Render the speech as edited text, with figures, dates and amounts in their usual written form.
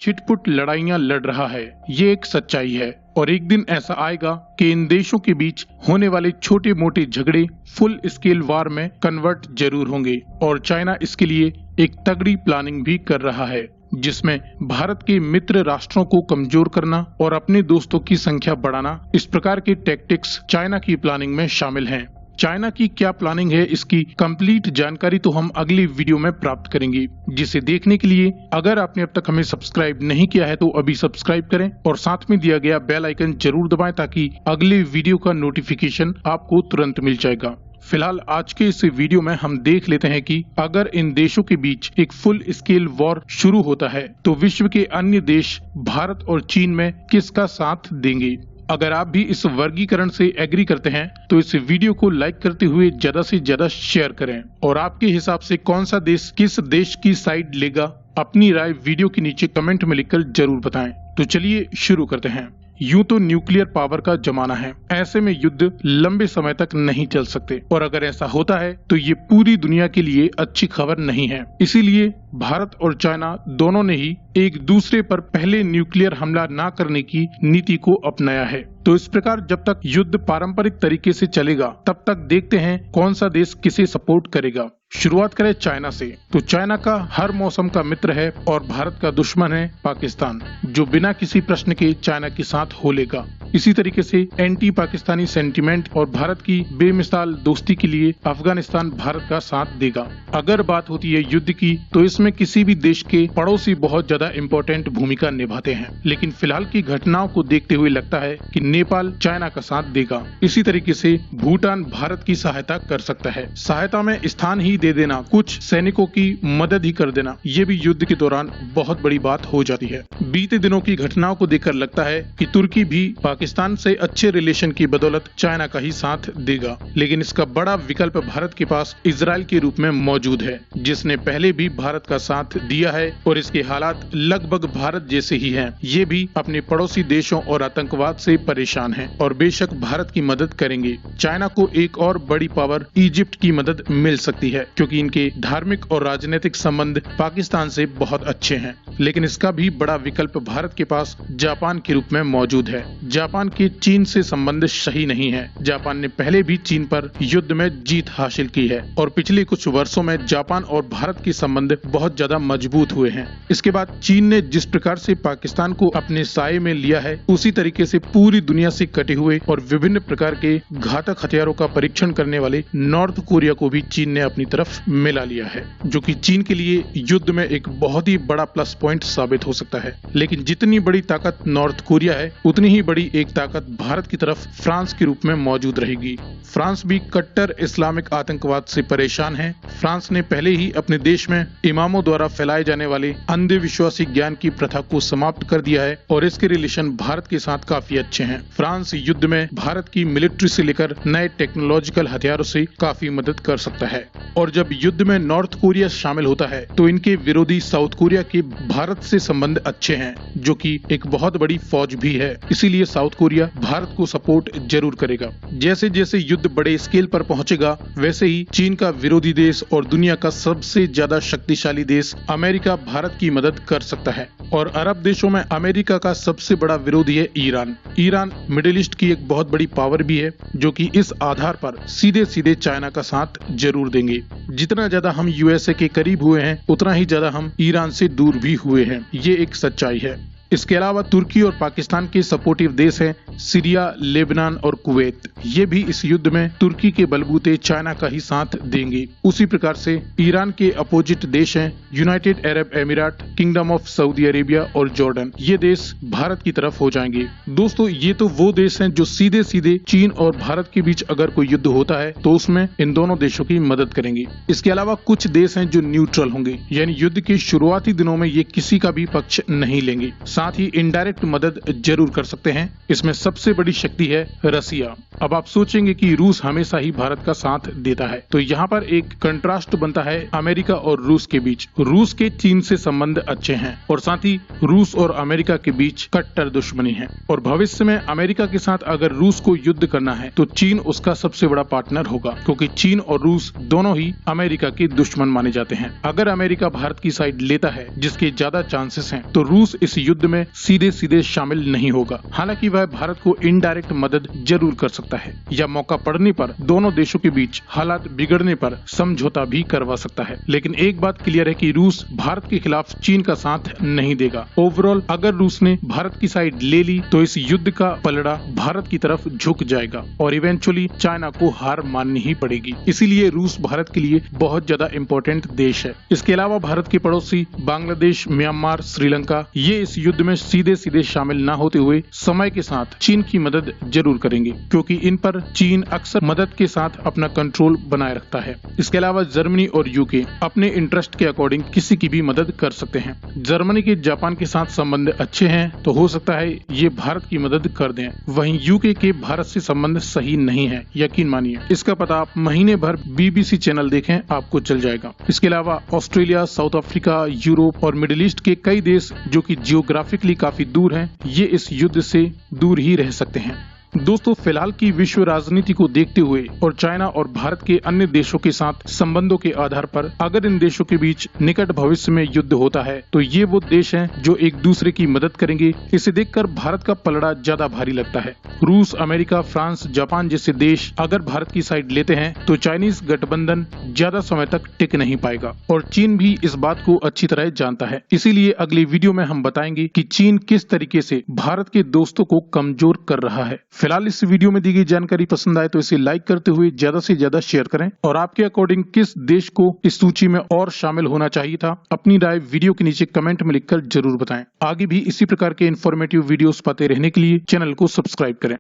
छिटपुट लड़ाइयां लड़ रहा है, ये एक सच्चाई है। और एक दिन ऐसा आएगा कि इन देशों के बीच होने वाले छोटे मोटे झगड़े फुल स्केल वार में कन्वर्ट जरूर होंगे। और चाइना इसके लिए एक तगड़ी प्लानिंग भी कर रहा है, जिसमें भारत के मित्र राष्ट्रों को कमजोर करना और अपने दोस्तों की संख्या बढ़ाना, इस प्रकार के टैक्टिक्स चाइना की प्लानिंग में शामिल हैं। चाइना की क्या प्लानिंग है, इसकी कंप्लीट जानकारी तो हम अगली वीडियो में प्राप्त करेंगे, जिसे देखने के लिए अगर आपने अब तक हमें सब्सक्राइब नहीं किया है तो अभी सब्सक्राइब करें और साथ में दिया गया बेल आइकन जरूर दबाएं ताकि अगले वीडियो का नोटिफिकेशन आपको तुरंत मिल जाएगा। फिलहाल आज के इस वीडियो में हम देख लेते हैं कि अगर इन देशों के बीच एक फुल स्केल वॉर शुरू होता है तो विश्व के अन्य देश भारत और चीन में किसका साथ देंगे। अगर आप भी इस वर्गीकरण से एग्री करते हैं तो इस वीडियो को लाइक करते हुए ज्यादा से ज्यादा शेयर करें। और आपके हिसाब से कौन सा देश किस देश की साइड लेगा, अपनी राय वीडियो के नीचे कमेंट में लिखकर जरूर बताएं। तो चलिए शुरू करते हैं। यूं तो न्यूक्लियर पावर का जमाना है, ऐसे में युद्ध लंबे समय तक नहीं चल सकते और अगर ऐसा होता है तो ये पूरी दुनिया के लिए अच्छी खबर नहीं है। इसीलिए भारत और चाइना दोनों ने ही एक दूसरे पर पहले न्यूक्लियर हमला न करने की नीति को अपनाया है। तो इस प्रकार जब तक युद्ध पारंपरिक तरीके से चलेगा तब तक देखते हैं कौन सा देश किसे सपोर्ट करेगा। शुरुआत करें चाइना से, तो चाइना का हर मौसम का मित्र है और भारत का दुश्मन है पाकिस्तान, जो बिना किसी प्रश्न के चाइना के साथ हो लेगा। इसी तरीके से एंटी पाकिस्तानी सेंटीमेंट और भारत की बेमिसाल दोस्ती के लिए अफगानिस्तान भारत का साथ देगा। अगर बात होती है युद्ध की तो इसमें किसी भी देश के पड़ोसी बहुत ज्यादा इम्पोर्टेंट भूमिका निभाते हैं, लेकिन फिलहाल की घटनाओं को देखते हुए लगता है कि नेपाल चाइना का साथ देगा। इसी तरीके से भूटान भारत की सहायता कर सकता है। सहायता में स्थान ही दे देना, कुछ सैनिकों की मदद ही कर देना, ये भी युद्ध के दौरान बहुत बड़ी बात हो जाती है। बीते दिनों की घटनाओं को देखकर लगता है कि तुर्की भी पाकिस्तान से अच्छे रिलेशन की बदौलत चाइना का ही साथ देगा, लेकिन इसका बड़ा विकल्प भारत के पास इजराइल के रूप में मौजूद है, जिसने पहले भी भारत का साथ दिया है और इसके हालात लगभग भारत जैसे ही हैं। ये भी अपने पड़ोसी देशों और आतंकवाद से परेशान हैं और बेशक भारत की मदद करेंगे। चाइना को एक और बड़ी पावर इजिप्ट की मदद मिल सकती है, क्योंकि इनके धार्मिक और राजनीतिक संबंध पाकिस्तान से बहुत अच्छे हैं। लेकिन इसका भी बड़ा विकल्प भारत के पास जापान के रूप में मौजूद है। जापान के चीन से संबंध सही नहीं है। जापान ने पहले भी चीन पर युद्ध में जीत हासिल की है और पिछले कुछ वर्षों में जापान और भारत के संबंध बहुत ज्यादा मजबूत हुए हैं। इसके बाद चीन ने जिस प्रकार से पाकिस्तान को अपने साये में लिया है, उसी तरीके से पूरी दुनिया से कटे हुए और विभिन्न प्रकार के घातक हथियारों का परीक्षण करने वाले नॉर्थ कोरिया को भी चीन ने अपनी तरफ मिला लिया है, जो कि चीन के लिए युद्ध में एक बहुत ही बड़ा प्लस पॉइंट साबित हो सकता है। लेकिन जितनी बड़ी ताकत नॉर्थ कोरिया है, उतनी ही बड़ी एक ताकत भारत की तरफ फ्रांस के रूप में मौजूद रहेगी। फ्रांस भी कट्टर इस्लामिक आतंकवाद से परेशान है। फ्रांस ने पहले ही अपने देश में इमामों द्वारा फैलाए जाने वाले अंधविश्वासी ज्ञान की प्रथा को समाप्त कर दिया है और इसके रिलेशन भारत के साथ काफी अच्छे हैं। फ्रांस युद्ध में भारत की मिलिट्री से लेकर नए टेक्नोलॉजिकल हथियारों से काफी मदद कर सकता है। और जब युद्ध में नॉर्थ कोरिया शामिल होता है तो इनके विरोधी साउथ कोरिया के भारत से संबंध अच्छे हैं, जो कि एक बहुत बड़ी फौज भी है। इसीलिए साउथ कोरिया भारत को सपोर्ट जरूर करेगा। जैसे जैसे युद्ध बड़े स्केल पर पहुंचेगा, वैसे ही चीन का विरोधी देश और दुनिया का सबसे ज्यादा शक्तिशाली देश अमेरिका भारत की मदद कर सकता है। और अरब देशों में अमेरिका का सबसे बड़ा विरोधी है ईरान। ईरान मिडिल ईस्ट की एक बहुत बड़ी पावर भी है, जो कि इस आधार पर सीधे सीधे चाइना का साथ जरूर देंगे। जितना ज्यादा हम यूएसए के करीब हुए हैं, उतना ही ज्यादा हम ईरान से दूर भी हुए हैं। ये एक सच्चाई है। इसके अलावा तुर्की और पाकिस्तान के सपोर्टिव देश हैं सीरिया, लेबनान और कुवैत। ये भी इस युद्ध में तुर्की के बलबूते चाइना का ही साथ देंगे। उसी प्रकार से ईरान के अपोजिट देश हैं United Arab एमिरात, kingdom of Saudi Arabia और जॉर्डन। ये देश भारत की तरफ हो जाएंगे। दोस्तों, ये तो वो देश हैं जो सीधे सीधे चीन और भारत के बीच अगर कोई युद्ध होता है तो उसमें इन दोनों देशों की मदद करेंगे। इसके अलावा कुछ देश हैं जो न्यूट्रल होंगे, यानी युद्ध के शुरुआती दिनों में ये किसी का भी पक्ष नहीं लेंगे। साथ ही इनडायरेक्ट मदद जरूर कर सकते हैं। इसमें सबसे बड़ी शक्ति है रसिया। अब आप सोचेंगे कि रूस हमेशा ही भारत का साथ देता है, तो यहाँ पर एक कंट्रास्ट बनता है अमेरिका और रूस के बीच। रूस के चीन से संबंध अच्छे हैं और साथ ही रूस और अमेरिका के बीच कट्टर दुश्मनी है, और भविष्य में अमेरिका के साथ अगर रूस को युद्ध करना है तो चीन उसका सबसे बड़ा पार्टनर होगा, क्योंकि चीन और रूस दोनों ही अमेरिका के दुश्मन माने जाते हैं। अगर अमेरिका भारत की साइड लेता है, जिसके ज्यादा चांसेस हैं, तो रूस इस युद्ध में सीधे सीधे शामिल नहीं होगा। हालांकि वह भारत को इनडायरेक्ट मदद जरूर कर सकता है या मौका पड़ने पर दोनों देशों के बीच हालात बिगड़ने पर समझौता भी करवा सकता है। लेकिन एक बात क्लियर है कि रूस भारत के खिलाफ चीन का साथ नहीं देगा। ओवरऑल अगर रूस ने भारत की साइड ले ली तो इस युद्ध का पलड़ा भारत की तरफ झुक जाएगा और इवेंचुअली चाइना को हार माननी ही पड़ेगी। इसीलिए रूस भारत के लिए बहुत ज्यादा इम्पोर्टेंट देश है। इसके अलावा भारत के पड़ोसी बांग्लादेश, म्यांमार, श्रीलंका ये इस युद्ध में सीधे सीधे शामिल न होते हुए समय के साथ चीन की मदद जरूर करेंगे, क्योंकि इन पर चीन अक्सर मदद के साथ अपना कंट्रोल बनाए रखता है। इसके अलावा जर्मनी और यूके अपने इंटरेस्ट के अकॉर्डिंग किसी की भी मदद कर सकते हैं। जर्मनी के जापान के साथ संबंध अच्छे हैं तो हो सकता है ये भारत की मदद कर दें। वहीं यूके के भारत से संबंध सही नहीं है, यकीन मानिए। इसका पता आप महीने भर BBC चैनल देखें, आपको चल जाएगा। इसके अलावा ऑस्ट्रेलिया, साउथ अफ्रीका, यूरोप और मिडिल ईस्ट के कई देश जो कि जियोग्राफिकली काफी दूर हैं, ये इस युद्ध से दूर ही रह सकते हैं। दोस्तों, फिलहाल की विश्व राजनीति को देखते हुए और चाइना और भारत के अन्य देशों के साथ संबंधों के आधार पर अगर इन देशों के बीच निकट भविष्य में युद्ध होता है तो ये वो देश हैं जो एक दूसरे की मदद करेंगे। इसे देखकर भारत का पलड़ा ज्यादा भारी लगता है। रूस, अमेरिका, फ्रांस, जापान जैसे देश अगर भारत की साइड लेते हैं तो चाइनीज गठबंधन ज्यादा समय तक टिक नहीं पाएगा, और चीन भी इस बात को अच्छी तरह जानता है। इसीलिए अगली वीडियो में हम बताएंगे कि चीन किस तरीके से भारत के दोस्तों को कमजोर कर रहा है। फिलहाल इस वीडियो में दी गई जानकारी पसंद आए तो इसे लाइक करते हुए ज्यादा से ज्यादा शेयर करें, और आपके अकॉर्डिंग किस देश को इस सूची में और शामिल होना चाहिए था, अपनी राय वीडियो के नीचे कमेंट में लिखकर जरूर बताएं। आगे भी इसी प्रकार के इन्फॉर्मेटिव वीडियोस पाते रहने के लिए चैनल को सब्सक्राइब करें।